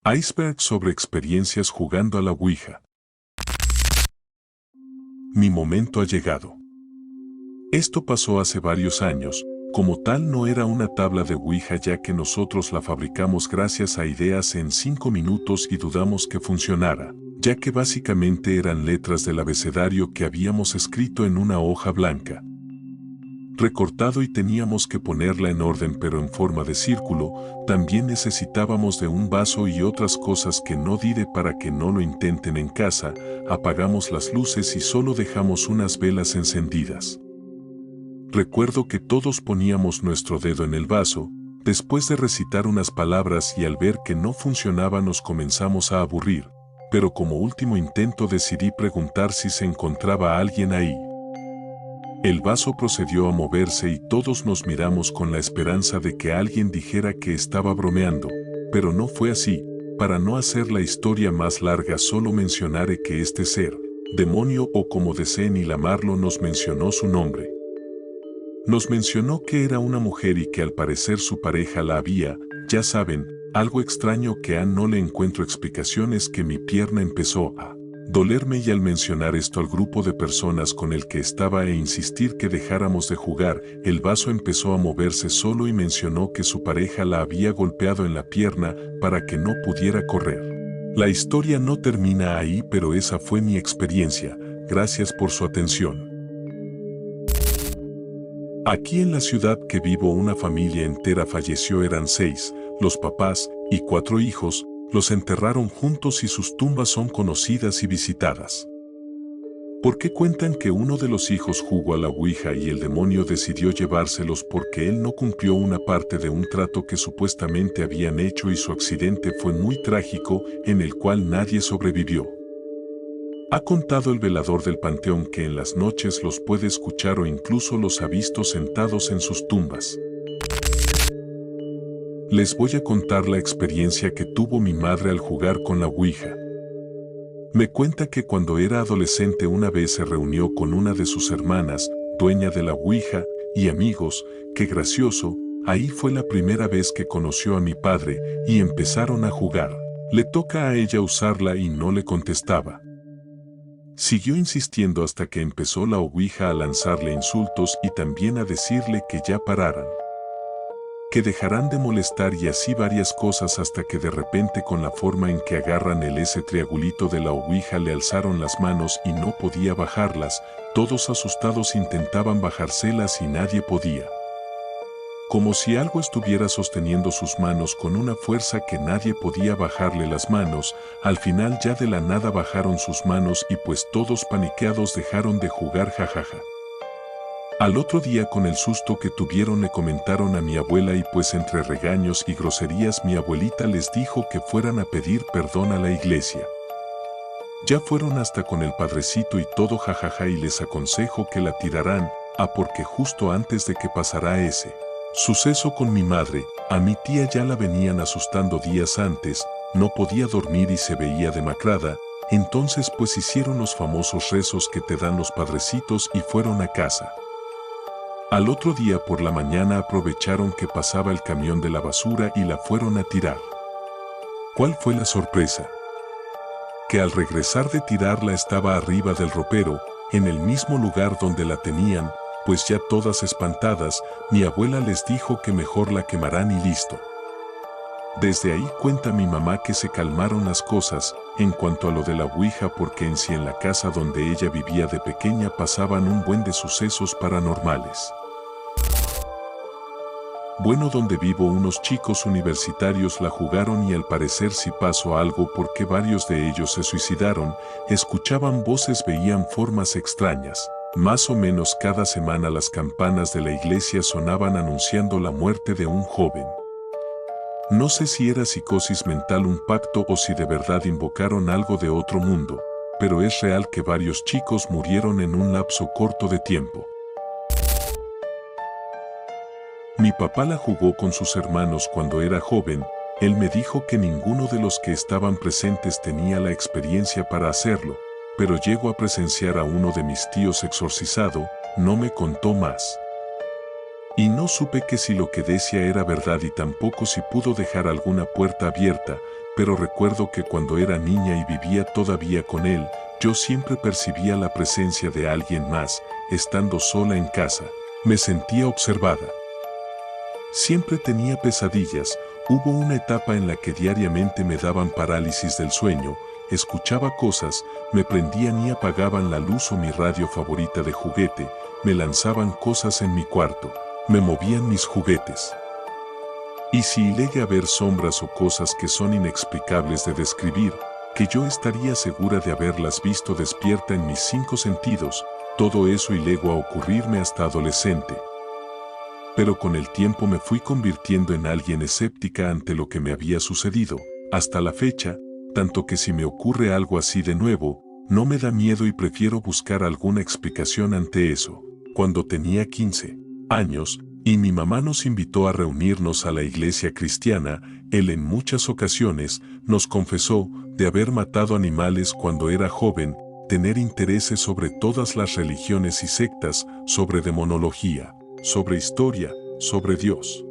Iceberg sobre experiencias jugando a la Ouija. Mi momento ha llegado. Esto pasó hace varios años. Como tal no era una tabla de Ouija, ya que nosotros la fabricamos gracias a ideas en 5 minutos y dudamos que funcionara, ya que básicamente eran letras del abecedario que habíamos escrito en una hoja blanca, recortado, y teníamos que ponerla en orden pero en forma de círculo. También necesitábamos de un vaso y otras cosas que no diré para que no lo intenten en casa. Apagamos las luces y solo dejamos unas velas encendidas. Recuerdo que todos poníamos nuestro dedo en el vaso, después de recitar unas palabras, y al ver que no funcionaba nos comenzamos a aburrir, pero como último intento decidí preguntar si se encontraba alguien ahí. El vaso procedió a moverse y todos nos miramos con la esperanza de que alguien dijera que estaba bromeando, pero no fue así. Para no hacer la historia más larga, solo mencionaré que este ser, demonio o como deseen llamarlo, nos mencionó su nombre. Nos mencionó que era una mujer y que al parecer su pareja la había, ya saben, algo extraño que a no le encuentro explicaciones, que mi pierna empezó a dolerme, y al mencionar esto al grupo de personas con el que estaba e insistir que dejáramos de jugar, el vaso empezó a moverse solo y mencionó que su pareja la había golpeado en la pierna para que no pudiera correr. La historia no termina ahí, pero esa fue mi experiencia. Gracias por su atención. Aquí en la ciudad que vivo una familia entera falleció, eran 6, los papás y 4 hijos, los enterraron juntos y sus tumbas son conocidas y visitadas. ¿Por qué cuentan que uno de los hijos jugó a la Ouija y el demonio decidió llevárselos porque él no cumplió una parte de un trato que supuestamente habían hecho, y su accidente fue muy trágico, en el cual nadie sobrevivió? Ha contado el velador del panteón que en las noches los puede escuchar o incluso los ha visto sentados en sus tumbas. Les voy a contar la experiencia que tuvo mi madre al jugar con la Ouija. Me cuenta que cuando era adolescente una vez se reunió con una de sus hermanas, dueña de la Ouija, y amigos. Qué gracioso, ahí fue la primera vez que conoció a mi padre y empezaron a jugar. Le toca a ella usarla y no le contestaba. Siguió insistiendo hasta que empezó la Ouija a lanzarle insultos y también a decirle que ya pararan, que dejarán de molestar, y así varias cosas, hasta que de repente, con la forma en que agarran ese triangulito de la Ouija, le alzaron las manos y no podía bajarlas. Todos asustados intentaban bajárselas y nadie podía. Como si algo estuviera sosteniendo sus manos con una fuerza que nadie podía bajarle las manos. Al final ya de la nada bajaron sus manos y pues todos paniqueados dejaron de jugar, jajaja. Al otro día, con el susto que tuvieron, le comentaron a mi abuela y pues entre regaños y groserías mi abuelita les dijo que fueran a pedir perdón a la iglesia. Ya fueron hasta con el padrecito y todo, jajaja, y les aconsejo que la tirarán, porque justo antes de que pasara ese suceso con mi madre, a mi tía ya la venían asustando días antes, no podía dormir y se veía demacrada. Entonces pues hicieron los famosos rezos que te dan los padrecitos y fueron a casa. Al otro día por la mañana aprovecharon que pasaba el camión de la basura y la fueron a tirar. ¿Cuál fue la sorpresa? Que al regresar de tirarla estaba arriba del ropero, en el mismo lugar donde la tenían. Pues ya todas espantadas, mi abuela les dijo que mejor la quemarán y listo. Desde ahí cuenta mi mamá que se calmaron las cosas en cuanto a lo de la Ouija, porque en sí en la casa donde ella vivía de pequeña pasaban un buen de sucesos paranormales. Bueno, donde vivo unos chicos universitarios la jugaron y al parecer sí pasó algo, porque varios de ellos se suicidaron, escuchaban voces, veían formas extrañas. Más o menos cada semana las campanas de la iglesia sonaban anunciando la muerte de un joven. No sé si era psicosis mental, un pacto, o si de verdad invocaron algo de otro mundo, pero es real que varios chicos murieron en un lapso corto de tiempo. Mi papá la jugó con sus hermanos cuando era joven. Él me dijo que ninguno de los que estaban presentes tenía la experiencia para hacerlo, pero llego a presenciar a uno de mis tíos exorcizado. No me contó más. Y no supe que si lo que decía era verdad y tampoco si pudo dejar alguna puerta abierta, pero recuerdo que cuando era niña y vivía todavía con él, yo siempre percibía la presencia de alguien más, estando sola en casa. Me sentía observada. Siempre tenía pesadillas. Hubo una etapa en la que diariamente me daban parálisis del sueño, escuchaba cosas, me prendían y apagaban la luz o mi radio favorita de juguete, me lanzaban cosas en mi cuarto, me movían mis juguetes. Y si llegué a ver sombras o cosas que son inexplicables de describir, que yo estaría segura de haberlas visto despierta en mis 5 sentidos, todo eso y llegó a ocurrirme hasta adolescente. Pero con el tiempo me fui convirtiendo en alguien escéptica ante lo que me había sucedido, hasta la fecha, tanto que si me ocurre algo así de nuevo, no me da miedo y prefiero buscar alguna explicación ante eso. Cuando tenía 15 años, y mi mamá nos invitó a reunirnos a la iglesia cristiana, él en muchas ocasiones nos confesó de haber matado animales cuando era joven, tener intereses sobre todas las religiones y sectas, sobre demonología, sobre historia, sobre Dios,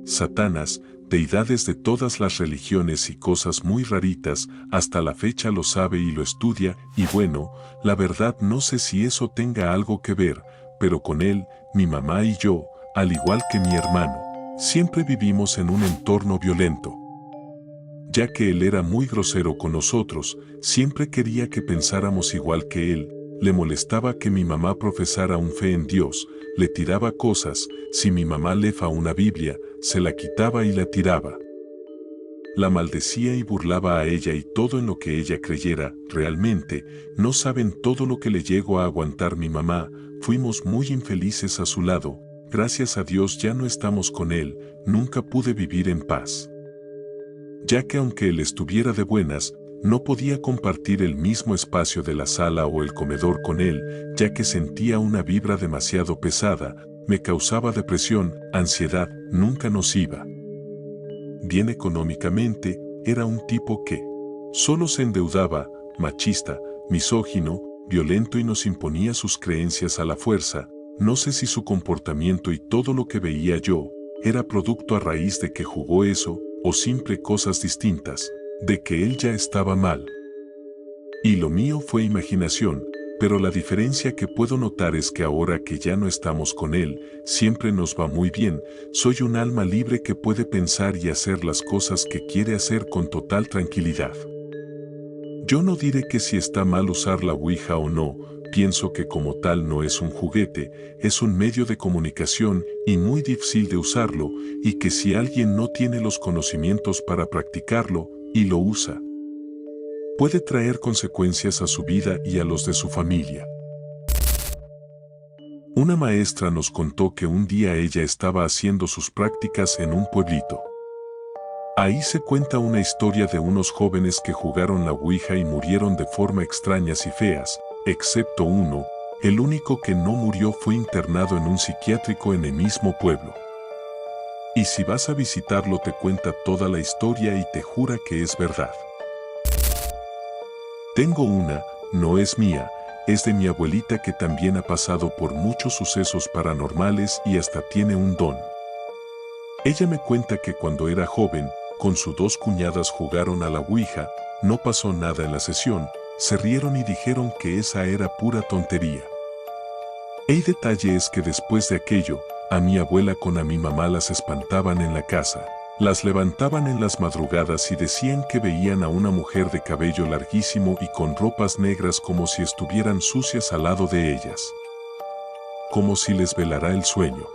Satanás, deidades de todas las religiones y cosas muy raritas, hasta la fecha lo sabe y lo estudia, y bueno, la verdad no sé si eso tenga algo que ver, pero con él, mi mamá y yo, al igual que mi hermano, siempre vivimos en un entorno violento. Ya que él era muy grosero con nosotros, siempre quería que pensáramos igual que él, le molestaba que mi mamá profesara un fe en Dios, le tiraba cosas, si mi mamá lefa una Biblia, se la quitaba y la tiraba. La maldecía y burlaba a ella y todo en lo que ella creyera, realmente, no saben todo lo que le llegó a aguantar mi mamá, fuimos muy infelices a su lado, gracias a Dios ya no estamos con él, nunca pude vivir en paz. Ya que aunque él estuviera de buenas, no podía compartir el mismo espacio de la sala o el comedor con él, ya que sentía una vibra demasiado pesada, me causaba depresión, ansiedad, nunca nos iba bien económicamente, era un tipo que solo se endeudaba, machista, misógino, violento y nos imponía sus creencias a la fuerza. No sé si su comportamiento y todo lo que veía yo era producto a raíz de que jugó eso, o simple cosas distintas, de que él ya estaba mal. Y lo mío fue imaginación, pero la diferencia que puedo notar es que ahora que ya no estamos con él, siempre nos va muy bien, soy un alma libre que puede pensar y hacer las cosas que quiere hacer con total tranquilidad. Yo no diré que si está mal usar la Ouija o no, pienso que como tal no es un juguete, es un medio de comunicación y muy difícil de usarlo, y que si alguien no tiene los conocimientos para practicarlo, y lo usa, puede traer consecuencias a su vida y a los de su familia. Una maestra nos contó que un día ella estaba haciendo sus prácticas en un pueblito. Ahí se cuenta una historia de unos jóvenes que jugaron la Ouija y murieron de forma extrañas y feas, excepto uno, el único que no murió fue internado en un psiquiátrico en el mismo pueblo. Y si vas a visitarlo te cuenta toda la historia y te jura que es verdad. Tengo una, no es mía, es de mi abuelita que también ha pasado por muchos sucesos paranormales y hasta tiene un don. Ella me cuenta que cuando era joven, con sus 2 cuñadas jugaron a la Ouija, no pasó nada en la sesión, se rieron y dijeron que esa era pura tontería. El detalle es que después de aquello, a mi abuela con a mi mamá las espantaban en la casa. Las levantaban en las madrugadas y decían que veían a una mujer de cabello larguísimo y con ropas negras como si estuvieran sucias al lado de ellas. Como si les velara el sueño.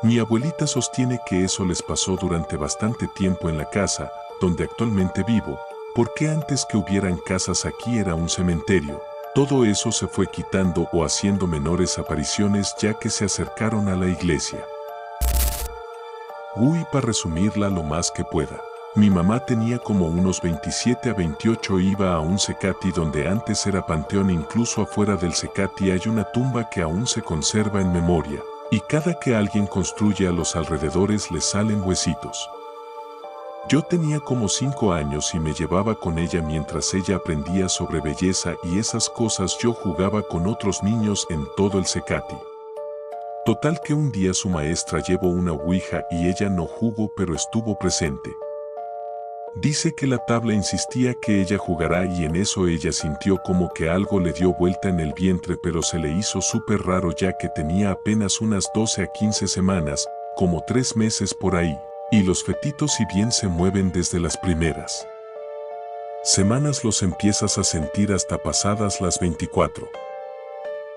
Mi abuelita sostiene que eso les pasó durante bastante tiempo en la casa, donde actualmente vivo, porque antes que hubieran casas aquí era un cementerio. Todo eso se fue quitando o haciendo menores apariciones ya que se acercaron a la iglesia. Para resumirla lo más que pueda. Mi mamá tenía como unos 27 a 28 iba a un Cecati donde antes era panteón, incluso afuera del Cecati hay una tumba que aún se conserva en memoria, y cada que alguien construye a los alrededores le salen huesitos. Yo tenía como 5 años y me llevaba con ella mientras ella aprendía sobre belleza y esas cosas. Yo jugaba con otros niños en todo el Cecati. Total que un día su maestra llevó una Ouija y ella no jugó pero estuvo presente. Dice que la tabla insistía que ella jugará y en eso ella sintió como que algo le dio vuelta en el vientre, pero se le hizo súper raro ya que tenía apenas unas 12 a 15 semanas, como 3 meses por ahí, y los fetitos si bien se mueven desde las primeras semanas los empiezas a sentir hasta pasadas las 24.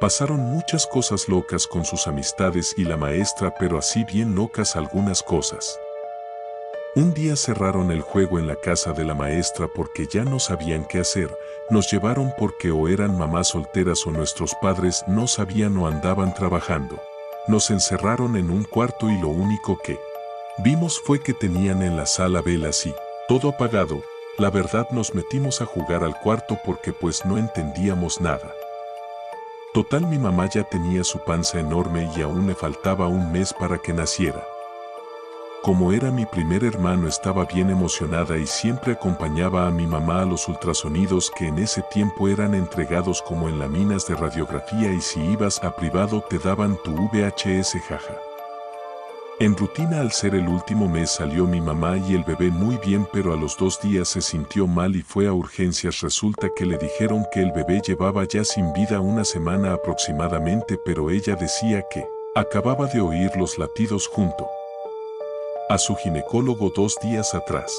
Pasaron muchas cosas locas con sus amistades y la maestra, pero así bien locas algunas cosas. Un día cerraron el juego en la casa de la maestra porque ya no sabían qué hacer, nos llevaron porque o eran mamás solteras o nuestros padres no sabían o andaban trabajando. Nos encerraron en un cuarto y lo único que vimos fue que tenían en la sala velas y todo apagado. La verdad nos metimos a jugar al cuarto porque pues no entendíamos nada. Total, mi mamá ya tenía su panza enorme y aún le faltaba un mes para que naciera. Como era mi primer hermano, estaba bien emocionada y siempre acompañaba a mi mamá a los ultrasonidos que en ese tiempo eran entregados como en las minas de radiografía, y si ibas a privado te daban tu VHS, jaja. En rutina, al ser el último mes, salió mi mamá y el bebé muy bien, pero a los 2 días se sintió mal y fue a urgencias. Resulta que le dijeron que el bebé llevaba ya sin vida una semana aproximadamente, pero ella decía que acababa de oír los latidos junto a su ginecólogo 2 días atrás.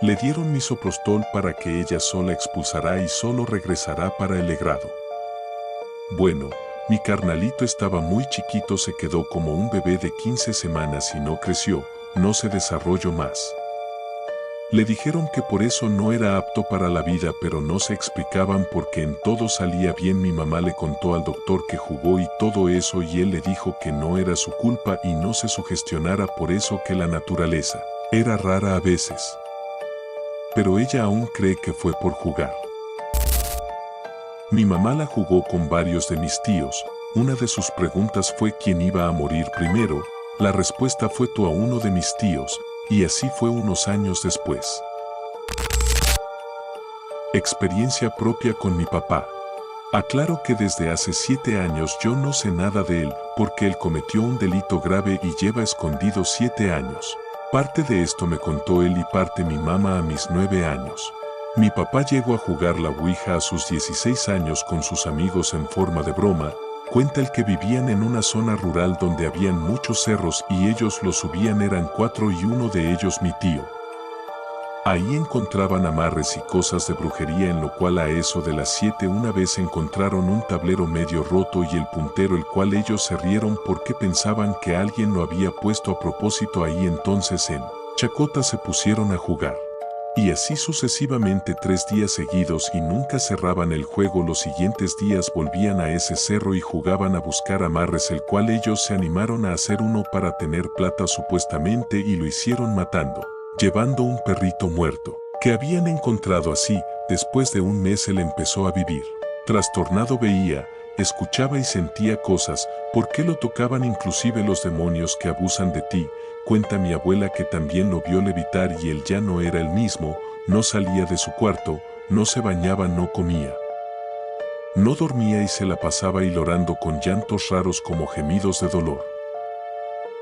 Le dieron misoprostol para que ella sola expulsará y solo regresará para el legrado. Bueno, mi carnalito estaba muy chiquito, se quedó como un bebé de 15 semanas y no creció, no se desarrolló más. Le dijeron que por eso no era apto para la vida, pero no se explicaban por qué en todo salía bien. Mi mamá le contó al doctor que jugó y todo eso y él le dijo que no era su culpa y no se sugestionara por eso, que la naturaleza era rara a veces. Pero ella aún cree que fue por jugar. Mi mamá la jugó con varios de mis tíos. Una de sus preguntas fue quién iba a morir primero. La respuesta fue tú a uno de mis tíos. Y así fue unos años después. Experiencia propia con mi papá. Aclaro que desde hace 7 años yo no sé nada de él, porque él cometió un delito grave y lleva escondido 7 años. Parte de esto me contó él y parte mi mamá a mis 9 años. Mi papá llegó a jugar la ouija a sus 16 años con sus amigos en forma de broma. Cuenta el que vivían en una zona rural donde habían muchos cerros y ellos los subían, eran 4 y uno de ellos mi tío. Ahí encontraban amarres y cosas de brujería, en lo cual a eso de las 7 una vez encontraron un tablero medio roto y el puntero, el cual ellos se rieron porque pensaban que alguien lo había puesto a propósito ahí. Entonces en chacota se pusieron a jugar. Y así sucesivamente 3 días seguidos y nunca cerraban el juego. Los siguientes días volvían a ese cerro y jugaban a buscar amarres, el cual ellos se animaron a hacer uno para tener plata supuestamente y lo hicieron matando, llevando un perrito muerto que habían encontrado. Así, después de un mes él empezó a vivir trastornado, veía, escuchaba y sentía cosas. ¿Por qué lo tocaban? Inclusive los demonios que abusan de ti. Cuenta mi abuela que también lo vio levitar y él ya no era el mismo, no salía de su cuarto, no se bañaba, no comía, no dormía y se la pasaba llorando con llantos raros como gemidos de dolor.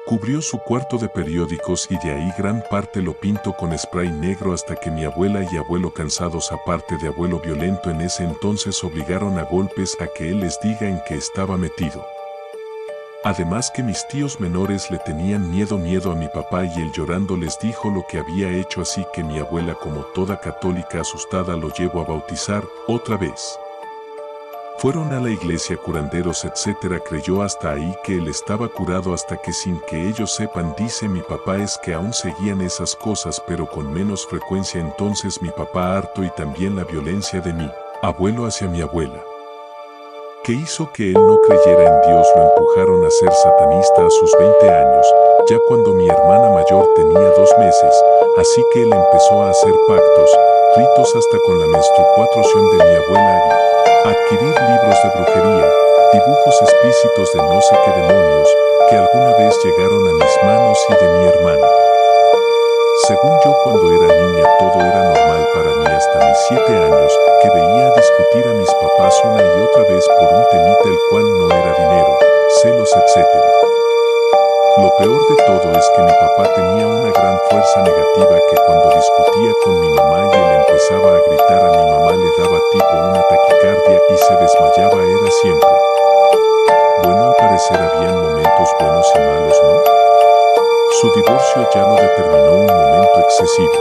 Cubrió su cuarto de periódicos y de ahí gran parte lo pintó con spray negro, hasta que mi abuela y abuelo, cansados, aparte de abuelo violento en ese entonces, obligaron a golpes a que él les diga en qué estaba metido. Además que mis tíos menores le tenían miedo a mi papá y él llorando les dijo lo que había hecho, así que mi abuela, como toda católica asustada, lo llevó a bautizar otra vez. Fueron a la iglesia, curanderos, etcétera. Creyó hasta ahí que él estaba curado, hasta que sin que ellos sepan, dice mi papá, es que aún seguían esas cosas pero con menos frecuencia. Entonces mi papá, harto y también la violencia de mi abuelo hacia mi abuela, que hizo que él no creyera en Dios, lo empujaron a ser satanista a sus 20 años, ya cuando mi hermana mayor tenía 2 meses, así que él empezó a hacer pactos, ritos, hasta con la menstruación de mi abuela y adquirir libros de brujería, dibujos explícitos de no sé qué demonios, que alguna vez llegaron a mis manos y de mi hermana. Según yo, cuando era niña todo era normal para mí, hasta mis 7 años, que veía discutir a mis papás una y otra vez por un temita, el cual no era dinero, celos, etc. Lo peor de todo es que mi papá tenía una gran fuerza negativa que cuando discutía con mi mamá y él empezaba a gritar a mi mamá le daba tipo una taquicardia y se desmayaba era siempre. Bueno, al parecer habían momentos buenos y malos, ¿no? Su divorcio ya lo determinó un momento excesivo.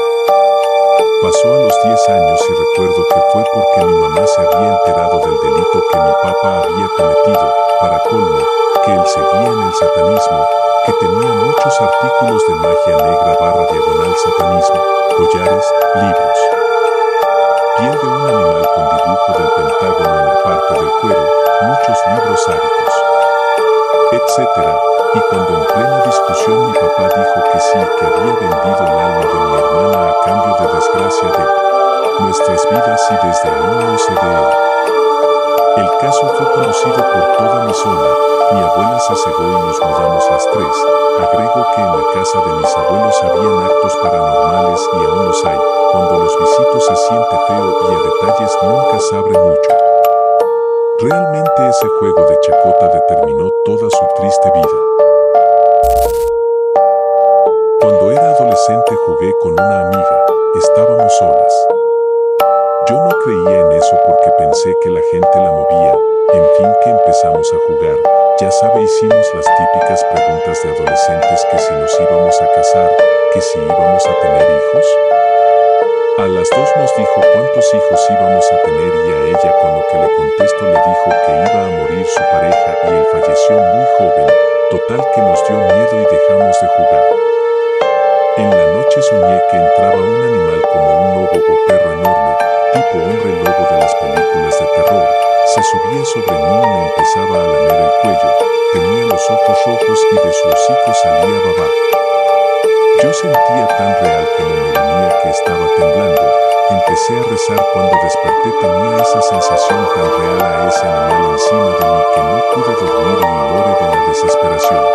Pasó a los 10 años y recuerdo que fue porque mi mamá se había enterado del delito que mi papá había cometido, para colmo, que él seguía en el satanismo, que tenía muchos artículos de magia negra / satanismo, collares, libros. Piel de un animal con dibujo del pentágono en la parte del cuero, muchos libros sádicos, etc. Y cuando en plena discusión mi papá dijo que sí, que había vendido el alma de mi hermana a cambio de desgracia de nuestras vidas y desde ahí no sé de él. El caso fue conocido por toda mi zona, mi abuela se cegó y nos mudamos las tres. Agrego que en la casa de mis abuelos habían actos paranormales y aún los hay. Cuando los visito se siente feo y a detalles nunca sabe mucho. Realmente ese juego de chacota determinó toda su triste vida. Cuando era adolescente jugué con una amiga, estábamos solas. Yo no creía en eso porque pensé que la gente la movía, en fin que empezamos a jugar, ya sabe hicimos las típicas preguntas de adolescentes que si nos íbamos a casar, que si íbamos a tener hijos. A las dos nos dijo cuántos hijos íbamos a tener y a ella con lo que le contesto le dijo que iba a morir su pareja y él falleció muy joven, total que nos dio miedo y dejamos de jugar. En la noche soñé que entraba un animal como un lobo o perro enorme, tipo hombre lobo de las películas de terror, se subía sobre mí y me empezaba a lamer el cuello, tenía los ojos rojos y de su hocico salía baba. Yo sentía tan real como me venía que estaba temblando, empecé a rezar cuando desperté tenía esa sensación tan real a ese animal encima de mí que no pude dormir y lloré de la desesperación.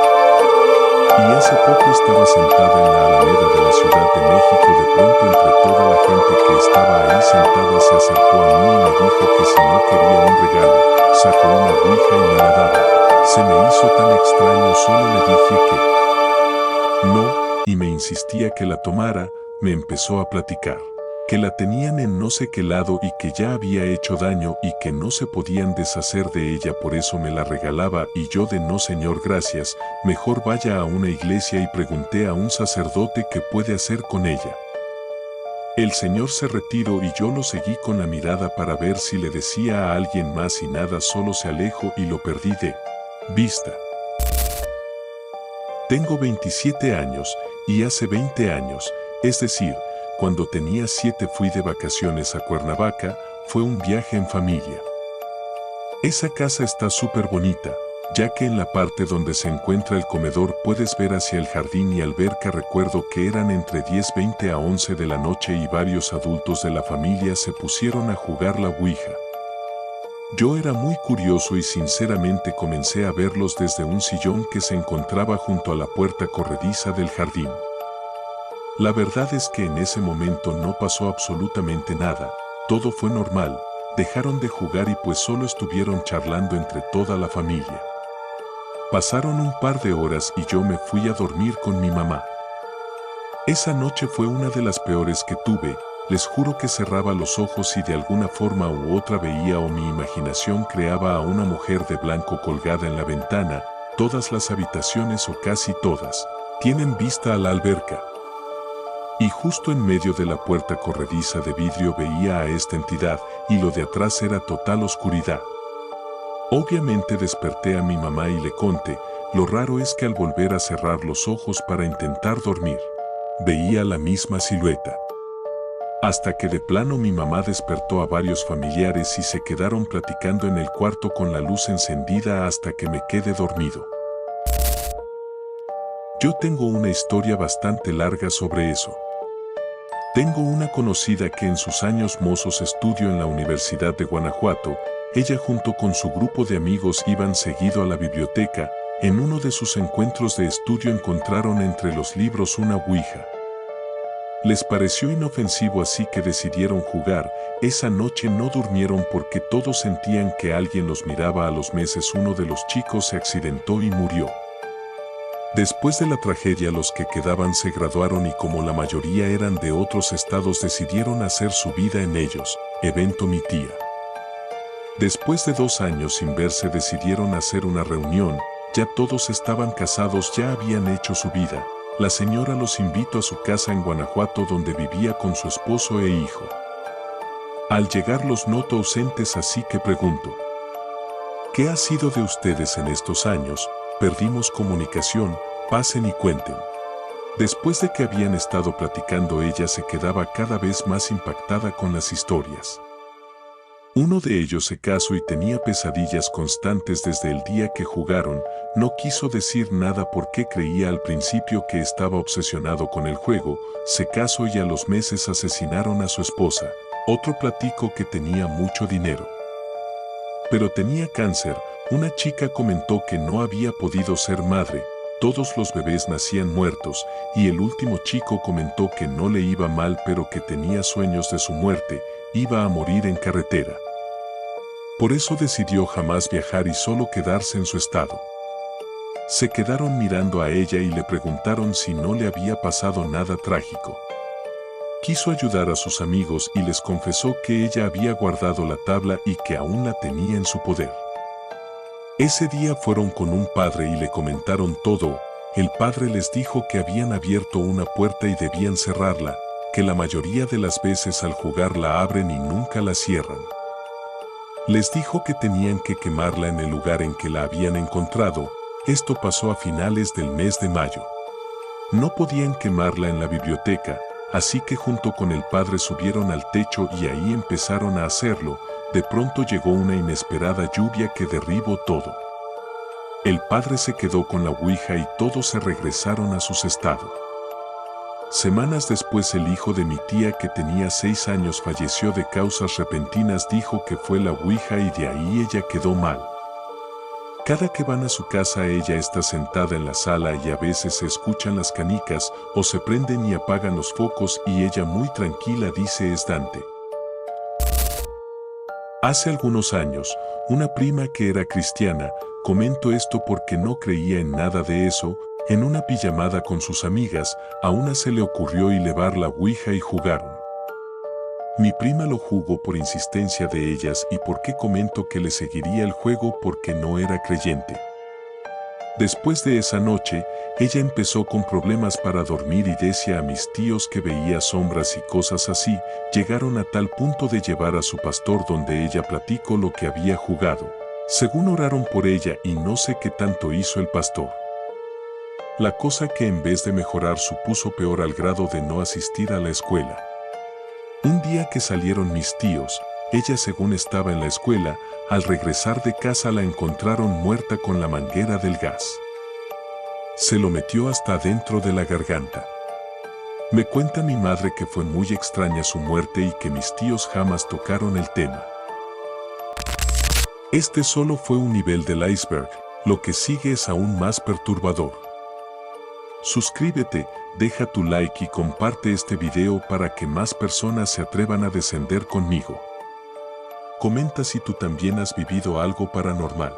Y hace poco estaba sentada en la Alameda de la Ciudad de México, de pronto entre toda la gente que estaba ahí sentada se acercó a mí y me dijo que si no quería un regalo, sacó una ouija y me la daba. Se me hizo tan extraño, solo le dije que no, y me insistía que la tomara, me empezó a platicar que la tenían en no sé qué lado y que ya había hecho daño y que no se podían deshacer de ella, por eso me la regalaba y yo de no señor gracias, mejor vaya a una iglesia y pregunté a un sacerdote qué puede hacer con ella. El señor se retiró y yo lo seguí con la mirada para ver si le decía a alguien más y nada, solo se alejó y lo perdí de vista. Tengo 27 años y hace 20 años, es decir, cuando tenía 7 fui de vacaciones a Cuernavaca, fue un viaje en familia. Esa casa está súper bonita, ya que en la parte donde se encuentra el comedor puedes ver hacia el jardín y alberca. Recuerdo que eran entre 10:20 a 11 de la noche y varios adultos de la familia se pusieron a jugar la ouija. Yo era muy curioso y sinceramente comencé a verlos desde un sillón que se encontraba junto a la puerta corrediza del jardín. La verdad es que en ese momento no pasó absolutamente nada, todo fue normal, dejaron de jugar y pues solo estuvieron charlando entre toda la familia. Pasaron un par de horas y yo me fui a dormir con mi mamá. Esa noche fue una de las peores que tuve, les juro que cerraba los ojos y de alguna forma u otra veía o mi imaginación creaba a una mujer de blanco colgada en la ventana. Todas las habitaciones o casi todas tienen vista a la alberca. Y justo en medio de la puerta corrediza de vidrio veía a esta entidad y lo de atrás era total oscuridad. Obviamente desperté a mi mamá y le conté, lo raro es que al volver a cerrar los ojos para intentar dormir, veía la misma silueta. Hasta que de plano mi mamá despertó a varios familiares y se quedaron platicando en el cuarto con la luz encendida hasta que me quedé dormido. Yo tengo una historia bastante larga sobre eso. Tengo una conocida que en sus años mozos estudió en la Universidad de Guanajuato. Ella junto con su grupo de amigos iban seguido a la biblioteca. En uno de sus encuentros de estudio encontraron entre los libros una ouija. Les pareció inofensivo así que decidieron jugar. Esa noche no durmieron porque todos sentían que alguien los miraba. A los meses uno de los chicos se accidentó y murió. Después de la tragedia, los que quedaban se graduaron y como la mayoría eran de otros estados decidieron hacer su vida en ellos. Evento mi tía. Después de 2 años sin verse decidieron hacer una reunión, ya todos estaban casados, ya habían hecho su vida. La señora los invitó a su casa en Guanajuato donde vivía con su esposo e hijo. Al llegar los noto ausentes, así que pregunto: ¿qué ha sido de ustedes en estos años? Perdimos comunicación, pasen y cuenten. Después de que habían estado platicando, ella se quedaba cada vez más impactada con las historias. Uno de ellos se casó y tenía pesadillas constantes desde el día que jugaron. No quiso decir nada porque creía al principio que estaba obsesionado con el juego. Se casó y a los meses asesinaron a su esposa. Otro platicó que tenía mucho dinero, pero tenía cáncer. Una chica comentó que no había podido ser madre, todos los bebés nacían muertos, y el último chico comentó que no le iba mal pero que tenía sueños de su muerte, iba a morir en carretera. Por eso decidió jamás viajar y solo quedarse en su estado. Se quedaron mirando a ella y le preguntaron si no le había pasado nada trágico. Quiso ayudar a sus amigos y les confesó que ella había guardado la tabla y que aún la tenía en su poder. Ese día fueron con un padre y le comentaron todo. El padre les dijo que habían abierto una puerta y debían cerrarla, que la mayoría de las veces al jugar la abren y nunca la cierran. Les dijo que tenían que quemarla en el lugar en que la habían encontrado. Esto pasó a finales del mes de mayo. No podían quemarla en la biblioteca, así que junto con el padre subieron al techo y ahí empezaron a hacerlo. De pronto llegó una inesperada lluvia que derribó todo. El padre se quedó con la ouija y todos se regresaron a sus estados. Semanas después, el hijo de mi tía, que tenía 6 años, falleció de causas repentinas. Dijo que fue la ouija y de ahí ella quedó mal. Cada que van a su casa, ella está sentada en la sala y a veces se escuchan las canicas o se prenden y apagan los focos y ella muy tranquila dice: es Dante. Hace algunos años, una prima que era cristiana, comento esto porque no creía en nada de eso, en una pijamada con sus amigas, a una se le ocurrió llevar la ouija y jugaron. Mi prima lo jugó por insistencia de ellas y porque comento que le seguiría el juego porque no era creyente. Después de esa noche, ella empezó con problemas para dormir y decía a mis tíos que veía sombras y cosas así. Llegaron a tal punto de llevar a su pastor donde ella platicó lo que había jugado. Según oraron por ella y no sé qué tanto hizo el pastor. La cosa que en vez de mejorar se puso peor al grado de no asistir a la escuela. Un día que salieron mis tíos, ella según estaba en la escuela, al regresar de casa la encontraron muerta con la manguera del gas. Se lo metió hasta dentro de la garganta. Me cuenta mi madre que fue muy extraña su muerte y que mis tíos jamás tocaron el tema. Este solo fue un nivel del iceberg, lo que sigue es aún más perturbador. Suscríbete, deja tu like y comparte este video para que más personas se atrevan a descender conmigo. Comenta si tú también has vivido algo paranormal.